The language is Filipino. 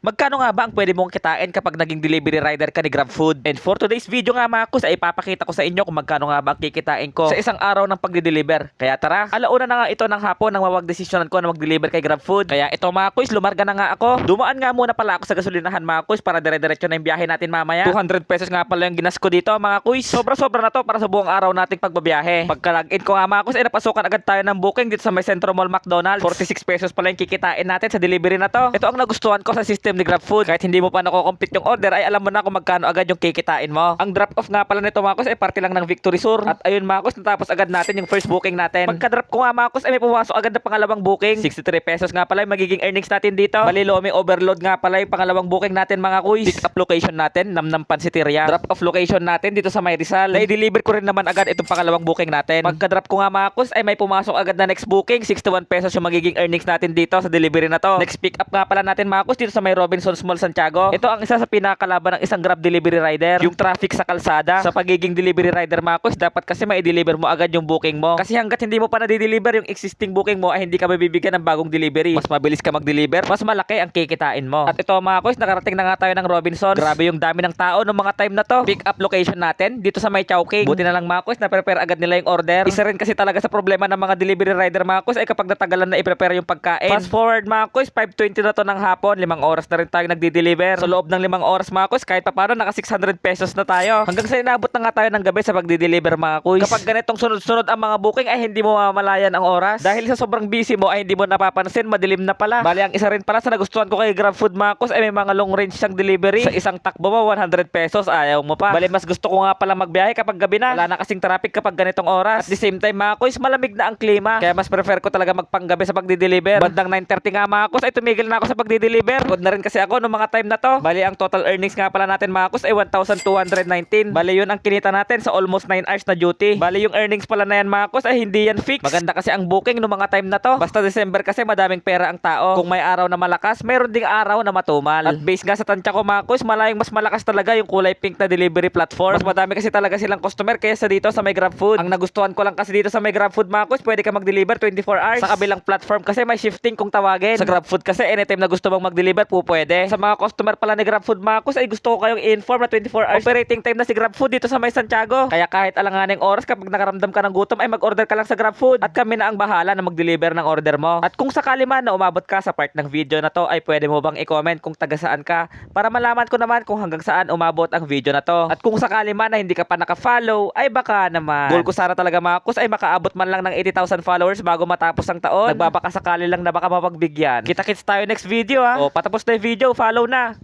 Magkano nga ba ang pwede mong kitain kapag naging delivery rider ka ni GrabFood? And for today's video nga mga kus ay ipapakita ko sa inyo kung magkano nga ba ang kikitain ko sa isang araw ng pagde-deliver. Kaya tara, alauna na nga ito ng hapon nang mawag-desisyonan ko na mag-deliver kay GrabFood. Kaya ito mga kus, lumarga na nga ako. Dumaan nga muna pala ako sa gasolinahan mga kus para dire-diretso na yung biyahe natin mamaya. 200 pesos nga pala yung ginas ko dito mga kus. Sobra-sobra na to para sa buong araw nating pagbabiyahe. Pagka-login ko nga mga kus ay napasukan agad tayo ng booking dito sa may Centro Mall McDonald's. 46 pesos pala yung kikitain natin sa delivery na to. Ito ang nagustuhan ko sa system ni GrabFood. Kahit hindi mo pa nako-complete yung order ay alam mo na kung magkano agad yung kikitain mo. Ang drop off nga pala nito mga kus ay parte lang ng Victory Sur. At ayun mga kus, natapos agad natin yung first booking natin. Pagka-drop ko nga mga kus ay may pumasok agad na pangalawang booking. 63 pesos nga pala yung magiging earnings natin dito. Bali may overload nga pala yung pangalawang booking natin mga kuys. Pick up location natin, Namnam Pansiteria. Drop off location natin dito sa May Rizal. Na-deliver ko rin naman agad itong pangalawang booking natin. Pagka-drop ko nga mga kus ay may pumasok agad na next booking. 61 pesos yung magiging earnings natin dito sa delivery na to. Next pick up nga pala natin mga kus dito sa may Robinsons Mall Santiago. Ito ang isa sa pinakalaban ng isang Grab delivery rider, yung traffic sa kalsada. Sa pagiging delivery rider mga kus, dapat kasi ma-deliver mo agad yung booking mo. Kasi hangga't hindi mo pa na-deliver yung existing booking mo ay hindi ka mabibigyan ng bagong delivery. Mas mabilis ka mag-deliver, mas malaki ang kikitain mo. At ito mga kus, nakarating na nga tayo ng Robinsons. Grabe yung dami ng tao ng mga time na to. Pick up location natin dito sa may Chowking. Buti na lang mga kus, na-prepare agad nila yung order. Isa rin kasi talaga sa problema ng mga delivery rider mga kus ay kapag natagalan na i-prepare yung pagkain. Fast forward mga kus, 5:20 na to ng hapon, 5 oras na rin tayo nagdi-deliver. Sa loob ng 5 oras mga kus, kahit papaano naka 600 pesos na tayo. Hanggang sa inabot na nga tayo ng gabi sa pagdi-deliver mga kus. Kapag ganitong sunod-sunod ang mga booking ay hindi mo mamalayan ang oras. Dahil sa sobrang busy mo ay hindi mo napapansin, madilim na pala. Bali ang isa rin pala sa nagustuhan ko kay GrabFood mga kus ay may mga long range siyang delivery. Sa isang takbo mo 100 pesos, ayaw mo pa. Bali mas gusto ko nga pala magbiyahe kapag gabi na. Wala na kasing traffic kapag ganitong oras. At the same time mga kus, malamig na ang klima. Kaya mas prefer ko talaga magpanggabi sa pagdi-deliver. Bandang 9:30 nga mga kus ay tumigil na ako sa pagdi-deliver. Good na rin kasi ako noong mga time na to. Bali ang total earnings nga pala natin mga kus ay 1,219. Bali yun ang kinita natin sa almost 9 hours na duty. Bali yung earnings pala na yan mga kus ay hindi yan fix. Maganda kasi ang booking noong mga time na to. Basta December kasi madaming pera ang tao. Kung may araw na malakas, mayroon ding araw na matumal. At based nga sa tansya ko mga kus, malayong mas malakas talaga yung kulay pink na delivery platform. Mas madami kasi talaga silang customer kaysa dito sa may GrabFood. Ang nagustuhan ko lang kasi dito sa may GrabFood mga kus, pwede ka mag-deliver 24 hours. Sa kabilang platform kasi may shifting kung tawagin. Sa GrabFood kasi anytime na gusto mong mag-deliver po pwede. Sa mga customer pala ni GrabFood mga kus ay gusto ko kayong i-inform na 24 hours operating time na si GrabFood dito sa may Santiago. Kaya kahit alanganing oras kapag nakaramdam ka ng gutom ay mag-order ka lang sa GrabFood at kami na ang bahala na mag-deliver ng order mo. At kung sakali man na umabot ka sa part ng video na to ay pwede mo bang i-comment kung taga saan ka para malaman ko naman kung hanggang saan umabot ang video na to. At kung sakali man na hindi ka pa naka-follow ay baka naman. Goal ko sana talaga mga kus ay makaabot man lang ng 80,000 followers bago matapos ang taon. Nagbabaka sakali lang na baka mapagbigyan. Kita-kits tayo next video ha. O patapos na yung video, follow na.